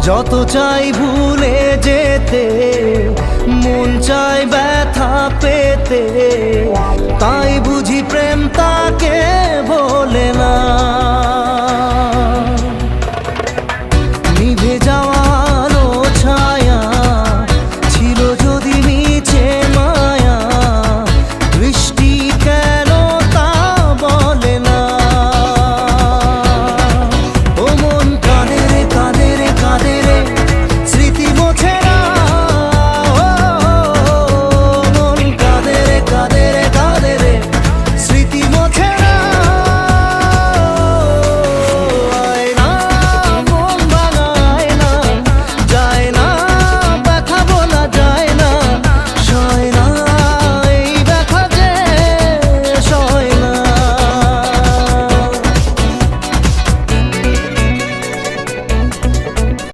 যত চাই ভুলে যেতে, মন চায় ব্যথা পেতে, তাই বুঝি প্রেম তাকে বলে না। নিভে যাওয়া